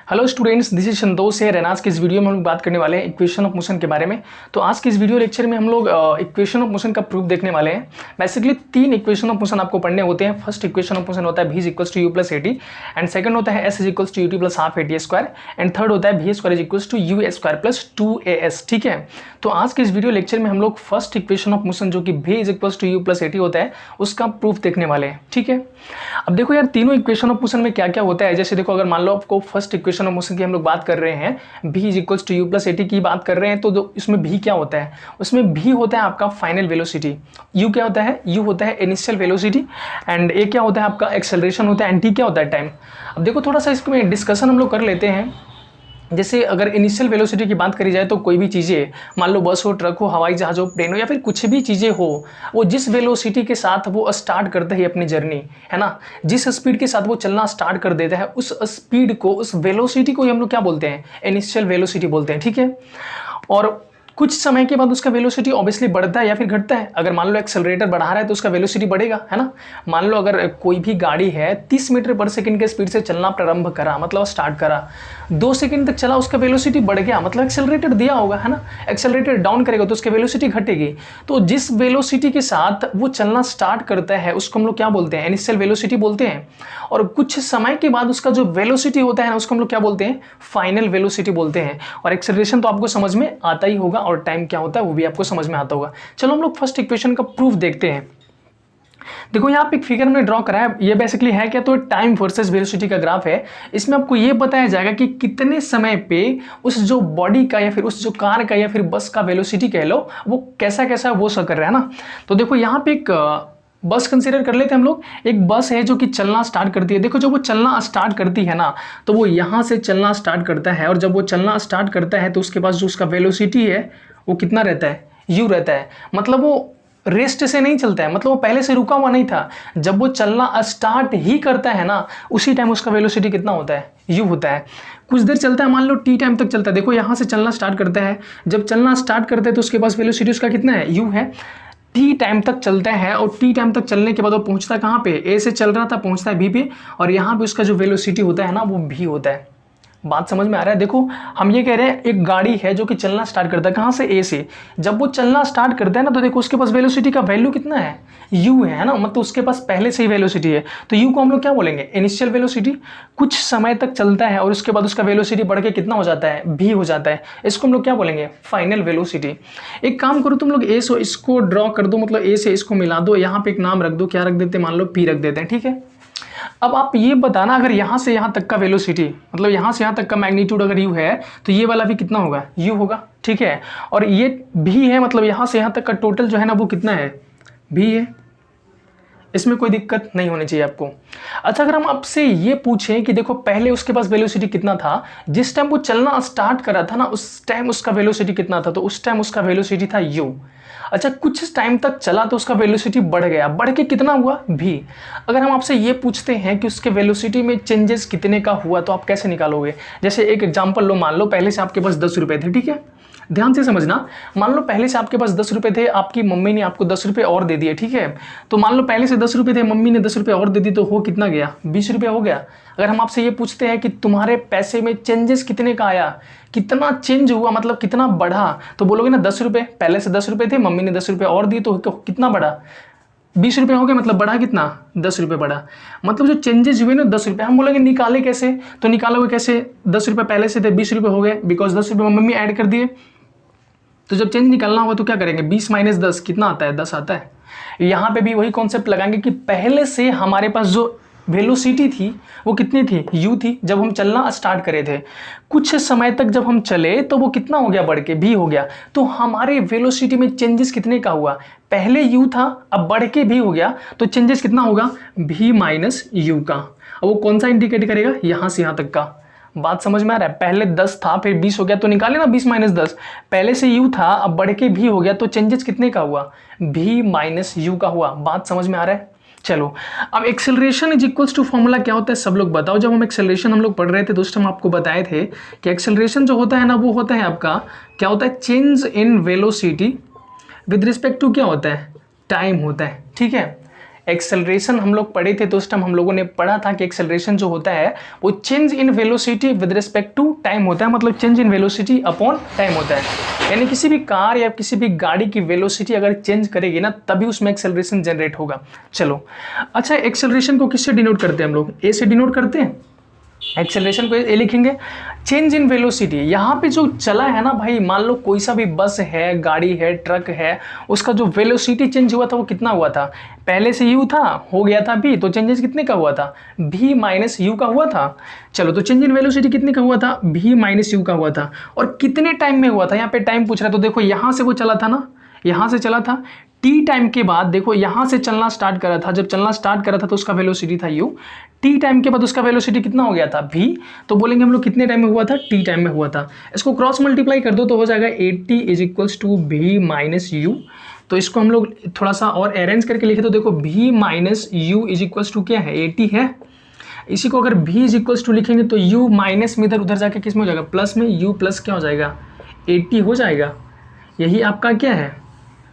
Hello students, this is संतोष है। आज की इस वीडियो में हम लोग बात करने वाले हैं इक्वेशन ऑफ मोशन के बारे में। तो आज की इस वीडियो लेक्चर में हम लोग इक्वेशन ऑफ मोशन का प्रूफ देखने वाले हैं। बेसिकली 3 इक्वेशन ऑफ मोशन आपको पढ़ने होते हैं। फर्स्ट इक्वेशन ऑफ मोशन होता है v equals to U plus A T, and second होता है s equals to U T plus half A T square, and third होता है v square equals to U square plus 2as। ठीक है, तो आज के इस वीडियो लेक्चर में हम लोग फर्स्ट इक्वेशन ऑफ मोशन जो कि v equals to U plus A T होता है उसका प्रूफ देखने वाले हैं। ठीक है, अब देखो यार, तीनों इक्वेशन ऑफ मोशन में क्या क्या होता है। जैसे देखो, अगर मान लो आपको फर्स्ट इक्वेशन ऑफ मोशन की हम लोग बात कर रहे हैं, v is equals to U plus A T की बात कर रहे हैं, तो इसमें v क्या होता है? उसमें v होता है आपका फाइनल वेलोसिटी, u क्या होता है? u होता है इनिशियल वेलोसिटी, एंड a क्या होता है आपका एक्सेलरेशन होता है, एंड t क्या होता है टाइम। अब देखो थोड़ा सा इसमें डिस्कशन हम लोग कर लेते हैं। जैसे अगर इनिशियल वेलोसिटी की बात करी जाए तो कोई भी चीज़ें, मान लो बस हो, ट्रक हो, हवाई जहाज हो, प्लेन हो, या फिर कुछ भी चीज़ें हो, वो जिस वेलोसिटी के साथ वो स्टार्ट करते हैं अपनी जर्नी, है ना, जिस स्पीड के साथ वो चलना स्टार्ट कर देता है, उस स्पीड को, उस वेलोसिटी को हम लोग क्या बोलते हैं? इनिशियल वेलोसिटी बोलते हैं। ठीक है, और कुछ समय के बाद उसका वेलोसिटी ऑब्वियसली बढ़ता है या फिर घटता है। अगर मान लो एक्सेलरेटर बढ़ा रहा है तो उसका वेलोसिटी बढ़ेगा, है ना। मान लो अगर कोई भी गाड़ी है 30 मीटर पर सेकंड के स्पीड से चलना प्रारंभ करा, मतलब स्टार्ट करा, 2 सेकंड तक चला, उसका वेलोसिटी बढ़ गया, मतलब एक्सेलरेटर दिया होगा, है ना। एक्सेलरेटर डाउन करेगा तो उसकी वेलोसिटी घटेगी। तो जिस वेलोसिटी के साथ वो चलना स्टार्ट करता है उसको हम लोग क्या बोलते हैं? इनिशियल वेलोसिटी बोलते हैं। और कुछ समय के बाद उसका जो वेलोसिटी होता है ना, उसको हम लोग क्या बोलते हैं? फाइनल वेलोसिटी बोलते हैं। और एक्सेलरेशन तो आपको समझ में आता ही होगा, और टाइम क्या होता है वो भी आपको समझ में आता होगा। चलो हम लोग फर्स्ट इक्वेशन का प्रूफ देखते हैं। देखो यहाँ पे एक फिगर में ड्रॉ करा है, ये बेसिकली है क्या? तो टाइम वर्सेस वेलोसिटी का ग्राफ है। इसमें आपको ये बताया जाएगा कि कितने समय पे उस जो बॉडी का या फिर उस जो कार का या फिर बस का वेलोसिटी कह लो, वो कैसा कैसा वो सब कर रहा है ना। तो देखो यहाँ पे एक बस कंसीडर कर लेते हैं हम लोग। एक बस है जो कि चलना स्टार्ट करती है। देखो जब वो चलना स्टार्ट करती है ना, तो वो यहाँ से चलना स्टार्ट करता है, और जब वो चलना स्टार्ट करता है तो उसके पास जो उसका वेलोसिटी है वो कितना रहता है? u रहता है। मतलब वो रेस्ट से नहीं चलता है, मतलब वो पहले से रुका हुआ नहीं था। जब वो चलना स्टार्ट ही करता है ना, उसी टाइम उसका वेलोसिटी कितना होता है? u होता है। कुछ देर चलता है, मान लो t टाइम तक चलता है। देखो यहाँ से चलना स्टार्ट करता है, जब चलना स्टार्ट करता है तो उसके पास वेलोसिटी उसका कितना है? u है। टी टाइम तक चलता है, और टी टाइम तक चलने के बाद वो पहुंचता है कहाँ पे? ए से चल रहा था, पहुंचता है बी पे, और यहाँ पे उसका जो वेलोसिटी होता है ना वो भी होता है। बात समझ में आ रहा है? देखो हम ये कह रहे हैं, एक गाड़ी है जो कि चलना स्टार्ट करता है, कहाँ से? ए से। जब वो चलना स्टार्ट करता है ना, तो देखो उसके पास वेलोसिटी का वैल्यू कितना है? u है ना, मतलब उसके पास पहले से ही वेलोसिटी है। तो u को हम लोग क्या बोलेंगे? Initial velocity. कुछ समय तक चलता है और उसके बाद उसका वेलोसिटी बढ़ के कितना हो जाता है? v हो जाता है। इसको हम लोग क्या बोलेंगे? Final velocity. एक काम करो तुम लोग, ए से इसको ड्रॉ कर दो, मतलब ए से इसको मिला दो, यहाँ पे एक नाम रख दो। क्या रख देते हैं? मान लो p रख देते हैं। ठीक है, अब आप ये बताना, अगर यहाँ से यहाँ तक का वेलोसिटी, मतलब यहाँ से यहाँ तक का मैग्नीट्यूड अगर u है, तो ये वाला भी कितना होगा? u होगा। ठीक है, और ये v है, मतलब यहाँ से यहाँ तक का टोटल जो है ना वो कितना है? v है। इसमें कोई दिक्कत नहीं होनी चाहिए आपको। अच्छा, अगर हम आपसे ये पूछें कि देखो पहले उसके पास वेलोसिटी कितना था, जिस टाइम वो चलना स्टार्ट करा था ना, उस टाइम उसका वेलोसिटी कितना था? तो उस टाइम उसका वेलोसिटी था u। अच्छा, कुछ टाइम तक चला तो उसका वेलोसिटी बढ़ गया, बढ़ के कितना हुआ? v। अगर हम आपसे ये पूछते हैं कि उसके वेलोसिटी में चेंजेस कितने का हुआ, तो आप कैसे निकालोगे? जैसे एक एग्जांपल लो, मान लो पहले से आपके पास 10 रुपए थे। ठीक है, ध्यान से समझना। मान लो पहले से आपके पास 10 रुपए थे, आपकी मम्मी ने आपको 10 रुपए और दे दिए। ठीक है, तो मान लो पहले से 10 रुपए थे, मम्मी ने 10 रुपए और दे दी, तो हो कितना गया? 20 रुपये हो गया। अगर हम आपसे ये पूछते हैं कि तुम्हारे पैसे में चेंजेस कितने का आया, कितना चेंज हुआ, मतलब कितना बढ़ा, तो बोलोगे ना 10 रुपये। पहले से 10 रुपये थे, मम्मी ने 10 रुपये और दिए, तो कितना बढ़ा? 20 रुपये हो गए, मतलब बढ़ा कितना? 10 रुपये बढ़ा। मतलब जो चेंजेस हुए ना 10 रुपये। हम बोलेंगे निकाले कैसे? तो निकालोगे कैसे? 10 रुपये पहले से थे, 20 रुपये हो गए, बिकॉज 10 रुपये मम्मी ऐड कर दिए। तो जब चेंज निकालना होगा तो क्या करेंगे? 20 माइनस 10 कितना आता है? 10 आता है। यहाँ पे भी वही कॉन्सेप्ट लगाएंगे कि पहले से हमारे पास जो वेलोसिटी थी वो कितनी थी? u थी, जब हम चलना स्टार्ट करे थे। कुछ समय तक जब हम चले तो वो कितना हो गया? बढ़ के v हो गया। तो हमारे वेलोसिटी में चेंजेस कितने का हुआ? पहले u था, अब बढ़ के v हो गया, तो चेंजेस कितना होगा? v माइनस u का। अब वो कौन सा इंडिकेट करेगा? यहाँ से यहाँ तक का। बात समझ में आ रहा है? पहले 10 था, फिर 20 हो गया, तो निकाले ना 20 माइनस 10। पहले से u था, अब बढ़ के v हो गया, तो चेंजेस कितने का हुआ? v माइनस u का हुआ। बात समझ में आ रहा है? चलो, अब acceleration is equals to formula क्या होता है सब लोग बताओ। जब हम एक्सेलरेशन हम लोग पढ़ रहे थे तो उस टाइम आपको बताए थे कि एक्सेलरेशन जो होता है ना, वो होता है आपका क्या होता है? Change in velocity with respect to क्या होता है? टाइम होता है। ठीक है, एक्सेलरेशन हम लोग पढ़े थे तो उस टाइम हम लोगों ने पढ़ा था कि एक्सेलरेशन जो होता है वो change in velocity with respect to time होता है, मतलब change in velocity upon time होता है। यानी किसी भी कार या किसी भी गाड़ी की वेलोसिटी अगर चेंज करेगी ना तभी उसमें एक्सेलरेशन जनरेट होगा। चलो अच्छा, एक्सेलरेशन को किससे डिनोट करते हैं हम लोग? ए से डिनोट करते हैं। एक्सेलरेशन को ए लिखेंगे, चेंज इन वेलोसिटी। यहाँ पे जो चला है ना भाई, मान लो कोई सा भी बस है, गाड़ी है, ट्रक है, उसका जो वेलोसिटी चेंज हुआ था वो कितना हुआ था? पहले से u था, हो गया था v, तो चेंजेस कितने का हुआ था? v माइनस यू का हुआ था। चलो तो चेंज इन वेलोसिटी कितने का हुआ था? v माइनस यू का हुआ था। और कितने टाइम में हुआ था? यहाँ पे टाइम पूछ रहा है, तो देखो यहाँ से वो चला था ना, यहाँ से चला था, t टाइम के बाद देखो यहाँ से चलना स्टार्ट करा था। जब चलना स्टार्ट करा था तो उसका वेलोसिटी था u, t टाइम के बाद उसका वेलोसिटी कितना हो गया था? v। तो बोलेंगे हम लोग कितने टाइम में हुआ था? t टाइम में हुआ था। इसको क्रॉस मल्टीप्लाई कर दो तो हो जाएगा 80 is equals to v minus U. तो इसको हम लोग थोड़ा सा और अरेंज करके लिखे तो देखो v minus U is equals to क्या है? 80 है। इसी को अगर v इज इक्वल्स टू लिखेंगे तो u माइनस में इधर उधर जाके किस में हो जाएगा? प्लस में, u प्लस क्या हो जाएगा? 80 हो जाएगा। यही आपका क्या है?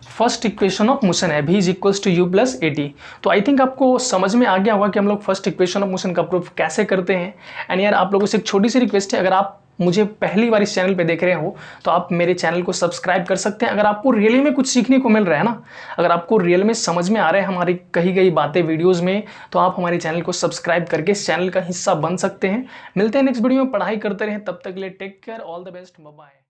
फर्स्ट इक्वेशन ऑफ मोशन है, v is equals to U plus 80। तो आई थिंक आपको समझ में आ गया होगा कि हम लोग फर्स्ट इक्वेशन ऑफ मोशन का प्रूफ कैसे करते हैं। एंड यार आप लोगों से एक छोटी सी रिक्वेस्ट है, अगर आप मुझे पहली बार इस चैनल पे देख रहे हो तो आप मेरे चैनल को सब्सक्राइब कर सकते हैं। अगर आपको रियली में कुछ सीखने को मिल रहा है ना, अगर आपको रियल में समझ में आ रहा है हमारी कही गई बातें वीडियोज़ में, तो आप हमारे चैनल को सब्सक्राइब करके इस चैनल का हिस्सा बन सकते हैं। मिलते हैं नेक्स्ट वीडियो में, पढ़ाई करते रहें, तब तक के लिए take care, all the best, bye bye.